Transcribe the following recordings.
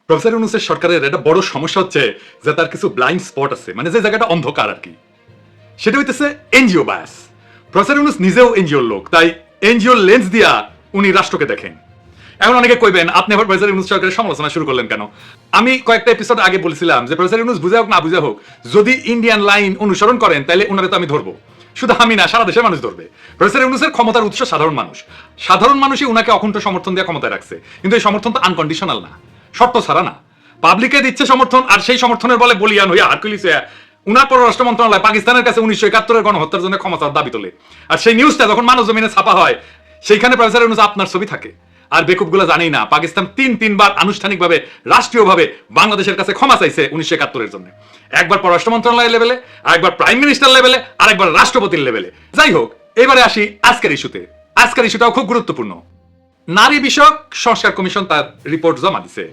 Professor ইউনূসের সরকারের একটা বড় সমস্যা হচ্ছে যে তার কিছু ব্লাইন্ড স্পট আছে, মানে যে জায়গাটা অন্ধকার আর কি। সেটা হইতেছে এনজিও বায়াস। প্রফেসর ইউনূস নিজেও এনজিওর লোক, তাই এনজিওর লেন্স দিয়া উনি রাষ্ট্রকে দেখেন। এখন অনেকে কইবেন আপনি আবার প্রফেসর ইউনূস সরকারের সমালোচনা শুরু করলেন কেন? আমি কয়েকটা এপিসোড আগে বলেছিলাম যে প্রফেসর ইউনূস বুঝা হোক না বুঝা হোক, যদি ইন্ডিয়ান লাইন অনুসরণ করেন তাহলে ওনারে তো আমি ধরবো। শুধু আমি না, সারা দেশের মানুষ ধরবে। প্রফেসর ইউনূসের ক্ষমতার উৎস সাধারণ মানুষ। সাধারণ মানুষই উনাকে অকুণ্ঠ সমর্থন দিয়ে ক্ষমতায় রাখছে, কিন্তু এই সমর্থন তো আনকন্ডিশনাল না, শর্ত ছাড়া না। পাবলিকে দিচ্ছে সমর্থন, আর সেই সমর্থনের বলে বলিয়ান হইয়া হারকুলিস হইয়া উনার পররাষ্ট্র মন্ত্রণালয় পাকিস্তানের কাছে 1971 গণহত্যার জন্য ক্ষমতার দাবি তোলে। আর সেই নিউজটা যখন মানব জমিনে ছাপা হয়, সেইখানে প্রফেসর ইউনূস আপনার ছবি থাকে। আর বেকুবগুলো জানেই না পাকিস্তান তিনবার আনুষ্ঠানিকভাবে রাষ্ট্রীয়ভাবে বাংলাদেশের কাছে ক্ষমা চাইছে 1971 জন্য। একবার পররাষ্ট্র মন্ত্রণালয়ের লেভেলে, আরেকবার প্রাইম মিনিস্টার লেভেলে, আরেকবার রাষ্ট্রপতির লেভেলে। যাই হোক, এবারে আসি আজকের ইস্যুতে। আজকের ইস্যুটাও খুব গুরুত্বপূর্ণ। নারী বিষয়ক সংস্কার কমিশন তার রিপোর্ট জমা দিছে।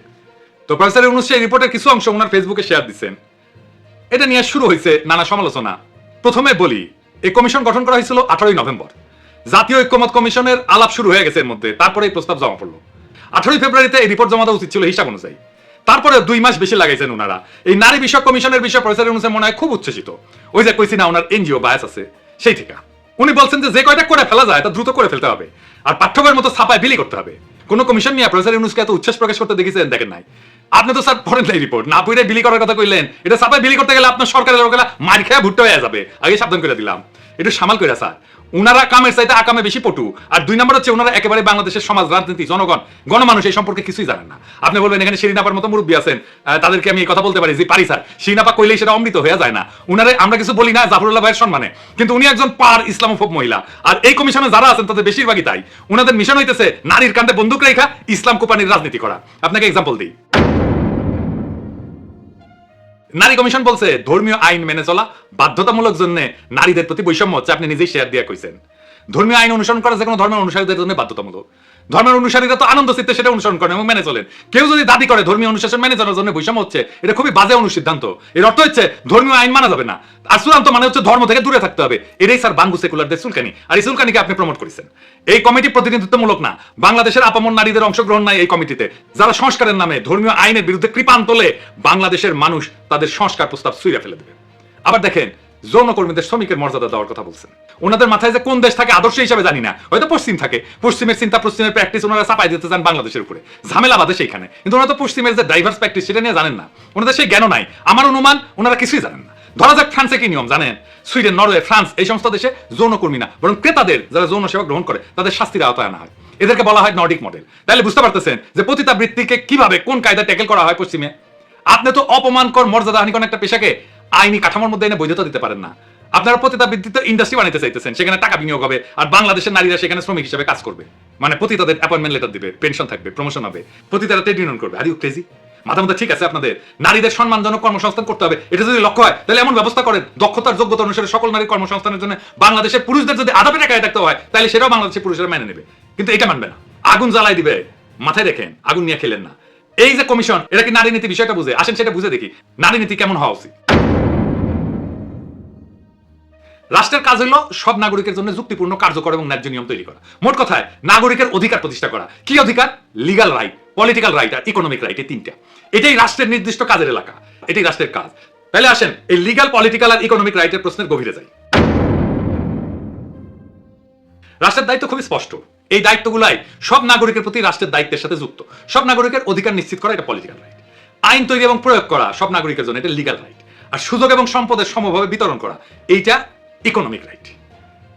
তো প্রফেসর ইউনূস সেই রিপোর্টের কিছু অংশ ওনার ফেসবুকে শেয়ার দিচ্ছেন। এটা নিয়ে শুরু হয়েছে নানা সমালোচনা। প্রথমে বলি, এই কমিশন গঠন করা হয়েছিল 18 নভেম্বর। জাতীয় ঐক্যমত কমিশনের আলাপ শুরু হয়ে গেছে এর মধ্যে, তারপরে এই প্রস্তাব জমা পড়লো। 18 ফেব্রুয়ারিতে এই রিপোর্ট জমা দেওয়া উচিত ছিল হিসাব অনুযায়ী। তারপরে 2 মাস বেশি লাগাইছেন ওনারা। এই নারী বিষয়ক কমিশনের বিষয়ে প্রফেসর ইউনূসের মনে হয় খুব উচ্ছ্বসিত। ওই যে কইছি না ওনার এনজিও বায়াস আছে, সেই থেকে উনি বলছেন যে কয়টা করে ফেলা যায় তা দ্রুত করে ফেলতে হবে, আর পাঠ্যবইয়ের মতো ছাপায় বিলি করতে হবে। কোন কমিশন নিয়ে প্রফেসর ইউনূসকে এত উচ্ছ্বাস প্রকাশ করতে দেখেছেন? দেখেন নাই। আপনি তো স্যার পড়েন নাই রিপোর্ট, না পড়ে বিলি করার কথা কইলেন। এটা ছাপায় বিলি করতে গেলে আপনার সরকারের লোকেরা মার খেয়ে ভুট্টা হয়ে যাবে, আগে সাবধান করে দিলাম। একটু সামাল করে স্যার। উনারা কামের চাইতে আকামে বেশি পটু। আর 2 নম্বর হচ্ছে উনারা একেবারে বাংলাদেশের সমাজ, রাজনীতি, জনগণ, গণমানুষ এই সম্পর্কে কিছুই জানেন না। আপনি বলবেন এখানে শিরিনাপার মতো মুরব্বী আছেন, তাদেরকে আমি এই কথা বলতে পারি যে পারি স্যার, শিরিনাপা কইলেই সেটা অমৃত হয়ে যায় না। উনারে আমরা কিছু বলি না জাফরুল্লাহ ভাইয়ের সম্মানে, কিন্তু উনি একজন পার ইসলামোফোব মহিলা। আর এই কমিশনে যারা আছেন তাদের বেশিরভাগই তাই। উনাদের মিশন হইতেছে নারীর কান্দে বন্দুক রেখা ইসলাম কোপানির রাজনীতি করা। আপনাকে এক্সাম্পল দিই। নারী কমিশন বলছে ধর্মীয় আইন মেনে চলা বাধ্যতামূলক জন্য নারীদের প্রতি বৈষম্য হচ্ছে। আপনি নিজেই শেয়ার দিয়ে কইছেন ধর্মীয় আইন অনুসরণ করা যে কোনো ধর্মের অনুসারীদের জন্য বাধ্যতামূলক। ধর্মের অনুসারীরা তো আনন্দ চিত্তে সেটা অনুসরণ করেন এবং মেনে চলেন। কেউ যদি দাবি করে ধর্মীয় অনুশাসন মেনে চলার জন্য বৈষম্য হচ্ছে, এটা খুবই বাজে অনুসিদ্ধান্ত। এর অর্থ হচ্ছে ধর্মীয় আইন মানা যাবে না, আর চূড়ান্ত মানে হচ্ছে ধর্ম থেকে দূরে থাকতে হবে। এটাই স্যার বাঙ্গু সেকুলারদের চুলকানি, আর এই চুলকানিকে আপনি প্রমোট করেছেন। এই কমিটি প্রতিনিধিত্বমূলক না, বাংলাদেশের আপামর নারীদের অংশগ্রহণ নাই এই কমিটিতে। যারা সংস্কারের নামে ধর্মীয় আইনের বিরুদ্ধে কৃপান তোলে, বাংলাদেশের মানুষ তাদের সংস্কার প্রস্তাব ছুঁড়ে ফেলে দেবে। আবার দেখেন, যৌনকর্মীদের শ্রমিকের মর্যাদা দেওয়ার কথা বলছেন। ওনাদের মাথায় যে কোন দেশ থাকে আদর্শ হিসাবে জানি না, হয়তো পশ্চিম থাকে। পশ্চিমের চিন্তা, পশ্চিমের প্র্যাকটিস ওনারা চাপাই দিতে চান বাংলাদেশের উপরে, ঝামেলা বাদে সেইখানে। কিন্তু ওনারা তো পশ্চিমের যে ডাইভার্স প্র্যাকটিস সেটা নিয়ে জানেন না, ওনাদের সেই জ্ঞানও নাই। আমার অনুমান ওনারা কিছুই জানেন না। ধরা যাক ফ্রান্সে কি নিয়ম জানেন? সুইডেন, নরওয়ে, ফ্রান্স এই সমস্ত দেশে যৌনকর্মী না, বরং ক্রেতাদের যারা যৌন সেবা গ্রহণ করে তাদের শাস্তির আওতায় আনা হয়। এদেরকে বলা হয় নর্ডিক মডেল। তাহলে বুঝতে পারতেছেন যে পতিতাবৃত্তিকে কিভাবে কোন কায়দা ট্যাকেল করা হয় পশ্চিমে। আপনি তো অপমানকর, মর্যাদাহানিকর একটা পেশাকে আইনি কাঠামোর মধ্যে এনে বৈধতা দিতে পারেন না। আপনারা পতিতাবৃত্তিতে ইন্ডাস্ট্রি বানাইতে চাইতেছেন, সেখানে টাকা বিনিয়োগ হবে, আর বাংলাদেশের নারীরা সেখানে শ্রমিক হিসেবে কাজ করবে। মানে পতিতাদের অ্যাপয়েন্টমেন্ট লেটার দিবে, পেনশন থাকবে, প্রমোশন হবে, পতিতারা ট্রেড ইউনিয়ন করবে। Are you crazy? মাথা মধ্যে ঠিক আছে আপনাদের? নারীদের সম্মানজনক কর্মসংস্থান করতে হবে, এটা যদি লক্ষ্য হয় তাহলে এমন ব্যবস্থা করেন দক্ষতার যোগ্যতা অনুসারে সকল নারীর কর্মসংস্থানের জন্য বাংলাদেশের পুরুষদের যদি আধা পেটা গায়ে থাকতে হয় তাহলে সেটাও বাংলাদেশের পুরুষেরা মেনে নেবে। কিন্তু এটা মানবে না, আগুন জ্বালাই দিবে। মাথায় রেখেন, আগুন নিয়ে খেলেন না। এই যে কমিশন, এটা কি নারী নীতি বিষয়টা বুঝে? আসেন সেটা বুঝে দেখি নারী নীতি কেমন হওয়া উচিত। রাষ্ট্রের কাজ হলো সব নাগরিকের জন্য যুক্তিপূর্ণ, কার্যকর এবং ন্যায্য নিয়ম তৈরি করা। মোট কথায় নাগরিকের অধিকার প্রতিষ্ঠা করা। কি অধিকার? লিগ্যাল রাইট, পলিটিক্যাল রাইট আর ইকোনমিক রাইট, এই তিনটা। এটাই রাষ্ট্রের নির্দিষ্ট কাজের এলাকা, এটাই রাষ্ট্রের কাজ। তাহলে আসেন এই লিগ্যাল, পলিটিক্যাল আর ইকোনমিক রাইটের প্রশ্নের গভীরে যাই। রাষ্ট্রের দায়িত্ব খুবই স্পষ্ট। এই দায়িত্বগুলাই সব নাগরিকের প্রতি রাষ্ট্রের দায়িত্বের সাথে যুক্ত। সব নাগরিকের অধিকার নিশ্চিত করা, এটা পলিটিক্যাল রাইট। আইন তৈরি এবং প্রয়োগ করা সব নাগরিকের জন্য, এটা লিগ্যাল রাইট। আর সুযোগ এবং সম্পদের সমভাবে বিতরণ করা, এইটা ইকোনমিক রাইট।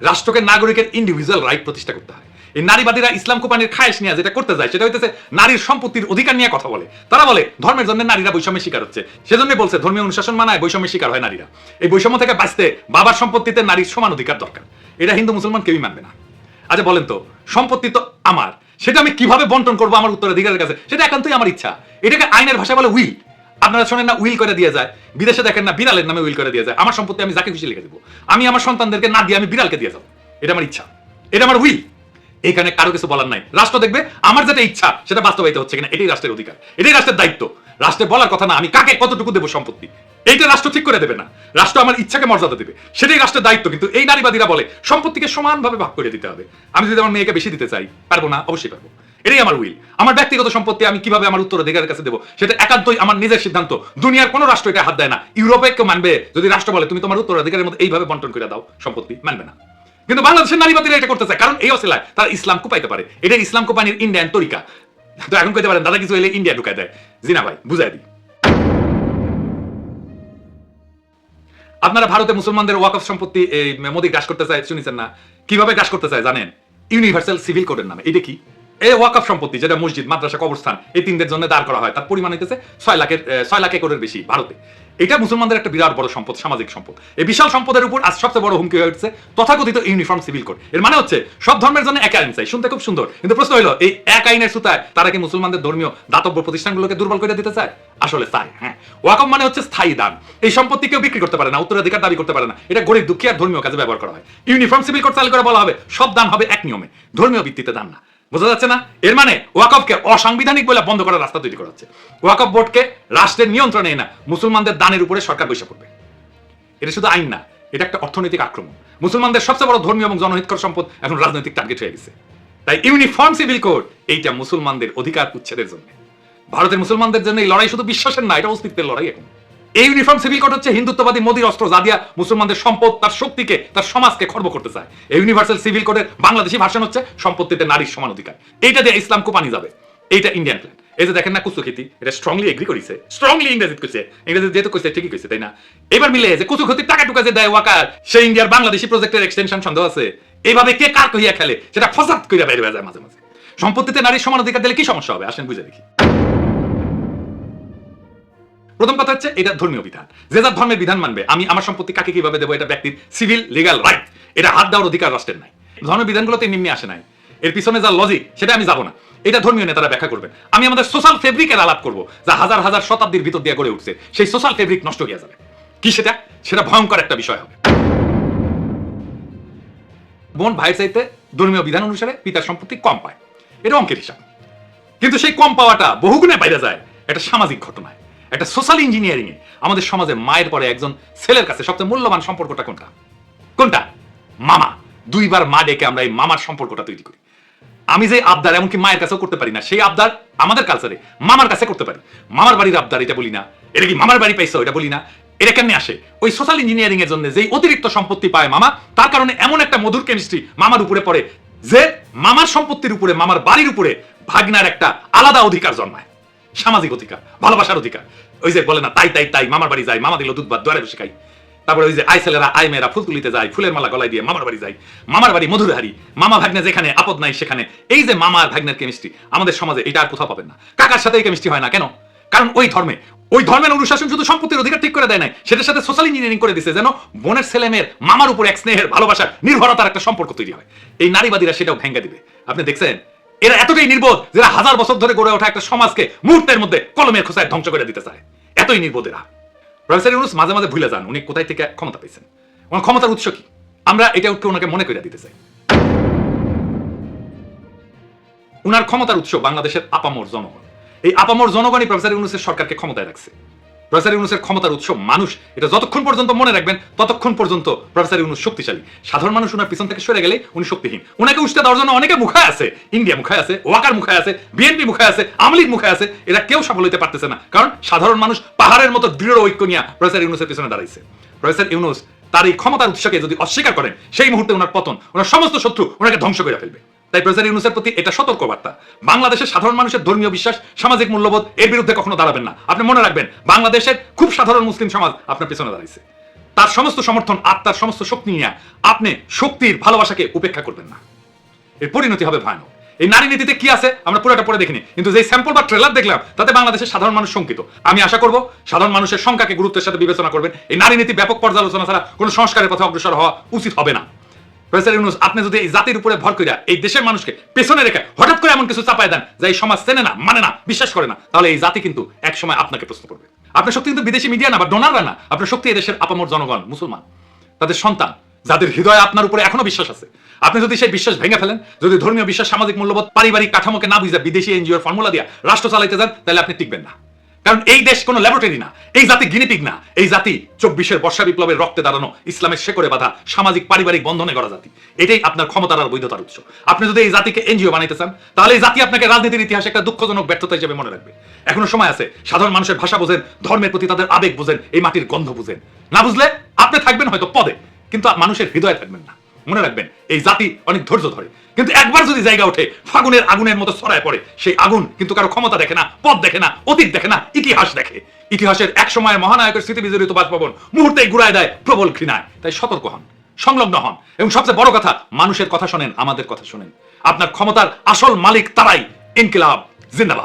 রাষ্ট্রকে নাগরিকের ইন্ডিভিজুয়াল রাইট প্রতিষ্ঠা করতে হয়। এই নারীবাদীরা ইসলাম কোপানির খায়েশ নিয়ে যেটা করতে যায় সেটা হইতেছে নারীর সম্পত্তির অধিকার নিয়ে কথা বলে। তারা বলে ধর্মের জন্য নারীরা বৈষম্যের শিকার হচ্ছে, সেজন্য বলছে ধর্মীয় অনুশাসন মানায় বৈষম্যের শিকার হয় নারীরা। এই বৈষম্য থেকে বাঁচতে বাবার সম্পত্তিতে নারীর সমান অধিকার দরকার। এটা হিন্দু মুসলমান কেউই মানবে না। আচ্ছা বলেন তো, সম্পত্তি তো আমার, সেটা আমি কিভাবে বন্টন করবো আমার উত্তরাধিকারের কাছে? সেটা একান্তই আমার ইচ্ছা। এটাকে আইনের ভাষায় বলে উইল। আপনারা শোনেন না উইল করে দিয়ে যায়? বিদেশে দেখেন না বিড়ালের নামে উইল করে দিয়ে যায়। আমার সম্পত্তি আমি যাকে খুশি লিখে দেবো, আমি আমার সন্তানদেরকে না দিয়ে আমি বিড়ালকে দিয়ে যাবো। এটা আমার ইচ্ছা, এটা আমার উইল। এখানে কারো কিছু বলার নাই। রাষ্ট্র দেখবে আমার যেটা ইচ্ছা সেটা বাস্তবায়িত হচ্ছে কিনা, এটাই রাষ্ট্রের অধিকার, এটাই রাষ্ট্রের দায়িত্ব। রাষ্ট্রের বলার কথা না আমি কাকে কতটুকু দেবো সম্পত্তি, এইটা রাষ্ট্র ঠিক করে দেবে না। রাষ্ট্র আমার ইচ্ছাকে মর্যাদা দেবে, সেটাই রাষ্ট্রের দায়িত্ব। কিন্তু এই নারীবাদীরা বলে সম্পত্তিকে সমানভাবে ভাগ করে দিতে হবে। আমি যদি আমার মেয়েকে বেশি দিতে চাই, পারবো না? অবশ্যই পারবো। এটাই আমার উইল। আমার ব্যক্তিগত সম্পত্তি আমি কিভাবে আমার উত্তরাধিকারের কাছে দেবো সেটা একান্তই আমার নিজের সিদ্ধান্ত। দুনিয়ার কোনো রাষ্ট্র এটা হাত দেয় না। ইউরোপে কেউ মানবে যদি রাষ্ট্র বলে তুমি তোমার উত্তরাধিকারের মধ্যে এইভাবে বন্টন করে দাও সম্পত্তি, মানবে না। কিন্তু বাংলাদেশের নারীবাদীরা এটা করতে চায়, কারণ এই অসিলায় তারা ইসলাম কোপাইতে পারে। এটা ইসলাম কোপানির ইন্ডিয়ান তরিকা। তো এখন কইতে পারেন দাদা কিছু হলে ইন্ডিয়া ঢুকায় দেয়। জি না ভাই, বুঝাই দিই। আপনারা ভারতে মুসলমানদের ওয়াকফ সম্পত্তি মোদি গ্রাস করতে চায়, শুনেছেন না? কিভাবে গ্রাস করতে চায় জানেন? ইউনিভার্সাল সিভিল কোডের নামে। এটা কি? এই ওয়াকফ সম্পত্তি যেটা মসজিদ, মাদ্রাসা, কবরস্থান এই তিনদের জন্য দাঁড় করা হয়, তার পরিমাণ হইতেছে 6 লাখ একরের বেশি ভারতে। এটা মুসলমানদের একটা বিরাট বড় সম্পদ, সামাজিক সম্পদ। এই বিশাল সম্পদের উপর আজ সবচেয়ে বড় হুমকি হয়ে উঠছে তথাকথিত ইউনিফর্ম সিভিল কোড। এর মানে হচ্ছে সব ধর্মের জন্য এক আইন চাই। শুনতে খুব সুন্দর, কিন্তু প্রশ্ন হলো এই এক আইনের সুতায় তারা কি মুসলমানদের ধর্মীয় দাতব্য প্রতিষ্ঠানগুলোকে দুর্বল করে দিতে চায়? আসলে চায়। হ্যাঁ, ওয়াকফ মানে হচ্ছে স্থায়ী দান। এই সম্পত্তি কেউ বিক্রি করতে পারে না, উত্তরাধিকার দাবি করতে পারে না। এটা গরিব দুঃখী আর ধর্মীয় কাজে ব্যবহার করা হয়। ইউনিফর্ম সিভিল কোড চালু করে বলা হবে সব দান হবে এক নিয়মে, ধর্মীয় ভিত্তিতে দান না। বোঝা যাচ্ছে না? এর মানে ওয়াকফকে অসাংবিধানিক বলে বন্ধ করার রাস্তা তৈরি করা হচ্ছে। ওয়াকফ বোর্ডকে রাষ্ট্রের নিয়ন্ত্রণে না, মুসলমানদের দানের উপরে সরকার বৈশা পড়বে। এটা শুধু আইন না, এটা একটা অর্থনৈতিক আক্রমণ। মুসলমানদের সবচেয়ে বড় ধর্মীয় এবং জনহিতকর সম্পদ এখন রাজনৈতিক টার্গেট হয়ে গেছে। তাই ইউনিফর্ম সিভিল কোড এইটা মুসলমানদের অধিকার উচ্ছেদের জন্য। ভারতের মুসলমানদের জন্য এই লড়াই শুধু বিশ্বাসের না, এটা অস্তিত্বের লড়াই। এখন এই ইউনিফর্ম সিভিল কোড হচ্ছে হিন্দুত্ববাদী মোদির অস্ত্র, যা দিয়া মুসলমানদের সম্পদ, তার শক্তিকে, তার সমাজকে খর্ব করতে চায়। এই ইউনিভার্সাল সিভিল কোডের বাংলাদেশি ভার্সন হচ্ছে সম্পত্তিতে নারীর সমান অধিকার। এইটা দিয়ে ইসলাম কোপানি যাবে। এইটা ইন্ডিয়ান প্ল্যান। এই যে দেখেন না কুচুখেতি, এটা স্ট্রংলি এগ্রি করেছে, স্ট্রংলি ইংরেজি কইছে, ইংরেজি যেহেতু কইছে ঠিকই কইছে, তাই না? এবার মিলে যে কুচুখেতির টাকা টুকা যে দেয় ওয়াকার, সেই ইন্ডিয়ার বাংলাদেশি প্রজেক্টের এক্সটেনশন সন্দেহ আছে। এইভাবে কে কার কইয়া খেলে সেটা ফসাদ কইরা বাইরে যায় মাঝে মাঝে। সম্পত্তিতে নারীর সমান অধিকার দিলে কি সমস্যা হবে? আসেন বুঝে দেখি। প্রথম কথা হচ্ছে এটা ধর্মীয় বিধান। যে যার ধর্মের বিধান মানবে। আমি আমার সম্পত্তি কাকে কিভাবে দেবো এটা ব্যক্তির সিভিল লিগ্যাল রাইট। এটা হাত দেওয়ার অধিকার রাষ্ট্রের নাই। ধর্মের বিধানগুলোতে নিম্নে আসে নাই। এর পিছনে যা লজিক সেটা আমি যাব না, এটা ধর্মীয় নেতারা ব্যাখ্যা করবেন। আমি আমাদের সোশ্যাল ফেব্রিকের আলাপ করব, যা হাজার হাজার শতাব্দীর ভিতর দিয়ে গড়ে উঠছে। সেই সোশ্যাল ফেব্রিক নষ্ট হয়ে যাবে। কি সেটা? সেটা ভয়ঙ্কর একটা বিষয় হবে। বোন ভাইয়ের চাইতে ধর্মীয় বিধান অনুসারে পিতার সম্পত্তি কম পায়, এটা অঙ্কের হিসাব। কিন্তু সেই কম পাওয়াটা বহুগুণে বাইরে যায় একটা সামাজিক ঘটনায়, একটা সোশ্যাল ইঞ্জিনিয়ারিং এ। আমাদের সমাজে মায়ের পরে একজন ছেলের কাছে সবচেয়ে মূল্যবান সম্পর্কটা কোনটা? কোনটা? মামা। দুইবার মা ডেকে আমরা এই মামার সম্পর্কটা তৈরি করি। আমি যে আবদার এমনকি মায়ের কাছেও করতে পারি না, সেই আবদার আমাদের কালচারে মামার কাছে করতে পারি। মামার বাড়ির আবদার এটা বলি না, এটা কি মামার বাড়ি পাইছো এটা বলি না। এটা কেমনে আসে? ওই সোশ্যাল ইঞ্জিনিয়ারিং এর জন্য যেই অতিরিক্ত সম্পত্তি পায় মামা, তার কারণে এমন একটা মধুর কেমিস্ট্রি মামার উপরে পড়ে যে মামার সম্পত্তির উপরে, মামার বাড়ির উপরে ভাগনার একটা আলাদা অধিকার জন্মায়। সামাজিক অধিকার, ভালোবাসার অধিকার। ওই যে বলে না তাই তাই তাই, মামার বাড়ি যায়, মামা দিল দুধ ভাত, দুয়ারে বসে খাই। তারপরে ওই যে আই ছেলেরা আই মেয়েরা ফুল তুলিতে যায়, ফুলের মালা গলায় দিয়ে মামার বাড়ি যায়। মামার বাড়ি মধুরহারি, মামা ভাগ্নে যেখানে আপদ নাই সেখানে। এই যে মামা আর ভাগ্নের কেমিস্ট্রি আমাদের সমাজে এটা আর কোথাও পাবেন না। কাকার সাথে এই কেমিস্ট্রি হয় না কেন? কারণ ওই ধর্মের অনুশাসন শুধু সম্পত্তির অধিকার ঠিক করে দেয় নাই, সেটার সাথে সোশ্যাল ইঞ্জিনিয়ারিং করে দিছে যেন বোনের ছেলে মেয়ের মামার উপর এক স্নেহের, ভালোবাসার, নির্ভরতার একটা সম্পর্ক তৈরি হয়। এই নারীবাদীরা সেটাও ভেঙে দিবে। আপনি দেখছেন এরা এতটাই নির্বোধ, যারা হাজার বছর ধরে গড়ে ওঠা একটা সমাজকে মুহূর্তের মধ্যে কলমের খোঁচায় ধ্বংস করে দিতে চায়। এতই নির্বোধ এরা। প্রফেসর ইউনূস মাঝে মাঝে ভুলে যান উনি কোথায় থেকে ক্ষমতা পেয়েছেন, ওনার ক্ষমতার উৎস কি। আমরা এটা ওনাকে মনে করে দিতে চাই। উনার ক্ষমতার উৎস বাংলাদেশের আপামর জনগণ। এই আপামর জনগণই প্রফেসর ইউনূসের সরকারকে ক্ষমতায় রাখছে। প্রফেসর ইউনূসের ক্ষমতার উৎস মানুষ, এটা যতক্ষণ পর্যন্ত মনে রাখবেন ততক্ষণ পর্যন্ত প্রফেসর ইউনূস শক্তিশালী। সাধারণ মানুষ উনার পিছন থেকে সরে গেলে উনি শক্তিহীন। উনাকে উষ্ঠে দেওয়ার জন্য অনেকে মুখায় আছে, ইন্ডিয়া মুখায় আছে, ওয়াকার মুখায় আছে, বিএনপি মুখায় আছে, আওয়ামী লীগ মুখায় আছে। এরা কেউ সফল হইতে পারতেছে না, কারণ সাধারণ মানুষ পাহাড়ের মতো দৃঢ় ঐক্য নিয়ে প্রফেসর ইউনূসের পিছনে দাঁড়াইছে। প্রফেসর ইউনূস তার এই ক্ষমতার উৎসকে যদি অস্বীকার করেন, সেই মুহূর্তে ওনার পতন, ওনার সমস্ত শত্রু ওনাকে ধ্বংস করে ফেলবে। তাই প্রফেসর ইউনূসের প্রতি এটা সতর্ক বার্তা। বাংলাদেশের সাধারণ মানুষের ধর্মীয় বিশ্বাস, সামাজিক মূল্যবোধ এর বিরুদ্ধে কখনো দাঁড়াবেন না। আপনি মনে রাখবেন বাংলাদেশের খুব সাধারণ মুসলিম সমাজ আপনার পিছনে দাঁড়াইছে। তার সমস্ত সমর্থন আর তার সমস্ত শক্তি নিয়ে আপনি শক্তির ভালোবাসাকে উপেক্ষা করবেন না। এর পরিণতি হবে ভয়ানক। এই নারী নীতিতে কি আছে আমরা পুরোটা পরে দেখিনি, কিন্তু যে স্যাম্পল বা ট্রেলার দেখলাম তাতে বাংলাদেশের সাধারণ মানুষ শঙ্কিত। আমি আশা করব সাধারণ মানুষের সংখ্যাকে গুরুত্বের সাথে বিবেচনা করবেন। এই নারী নীতি ব্যাপক পর্যালোচনা ছাড়া কোনো সংস্কারের পথে অগ্রসর হওয়া উচিত হবে না। প্রফেসর ইউনূস আপনি যদি এই জাতির উপরে ভর কইরা এই দেশের মানুষকে পেছনে রেখে হঠাৎ করে এমন কিছু চাপায় দেন যা এই সমাজ চেনে না, মানে না, বিশ্বাস করে না, তাহলে এই জাতি কিন্তু এক সময় আপনাকে প্রশ্ন করবে। আপনার শক্তি কিন্তু বিদেশি মিডিয়া না বা ডোনাররা না, আপনার শক্তি এই দেশের আপামর জনগণ, মুসলমান, তাদের সন্তান, যাদের হৃদয়ে আপনার উপরে এখনো বিশ্বাস আছে। আপনি যদি সেই বিশ্বাস ভেঙে ফেলেন, যদি ধর্মীয় বিশ্বাস, সামাজিক মূল্যবোধ, পারিবারিক কাঠামোকে না বুঝে বিদেশি এনজিওর ফর্মুলা দিয়া রাষ্ট্র চালাইতে যান, তাহলে আপনি টিকবেন না। কারণ এই দেশ কোনো ল্যাবরেটরি না, এই জাতি গিনিপিগ না, এই জাতি 24-এর বর্ষা বিপ্লবের রক্তে দাঁড়ানো ইসলামের শেকড়ে বাঁধা সামাজিক পারিবারিক বন্ধনে গড়া জাতি। এটাই আপনার ক্ষমতার আর বৈধতার উৎস। আপনি যদি এই জাতিকে এনজিও বানাইতে চান, তাহলে এই জাতি আপনাকে রাজনীতির ইতিহাসে একটা দুঃখজনক ব্যর্থতা হিসেবে মনে রাখবে। এখনো সময় আছে, সাধারণ মানুষের ভাষা বুঝেন, ধর্মের প্রতি তাদের আবেগ বুঝেন, এই মাটির গন্ধ বুঝেন। না বুঝলে আপনি থাকবেন হয়তো পদে, কিন্তু মানুষের হৃদয়ে থাকবেন না। মনে রাখবেন, এই জাতি অনেক ধৈর্য ধরে, কিন্তু একবার যদি জায়গা ওঠে ফাগুনের আগুনের মতো ছড়ায় পড়ে, সেই আগুন কিন্তু কারো ক্ষমতা দেখে না, পদ দেখে না, অতীত দেখে না, ইতিহাস দেখে। ইতিহাসের এক সময়ের মহানায়কের স্মৃতি বিজড়িত বাসভবন মুহূর্তেই ঘুরায় দেয় প্রবল ঘৃণায়। তাই সতর্ক হন, সংলগ্ন হন, এবং সবচেয়ে বড় কথা, মানুষের কথা শোনেন, আমাদের কথা শোনেন। আপনার ক্ষমতার আসল মালিক তারাই। ইনকিলাব জিন্দাবাদ।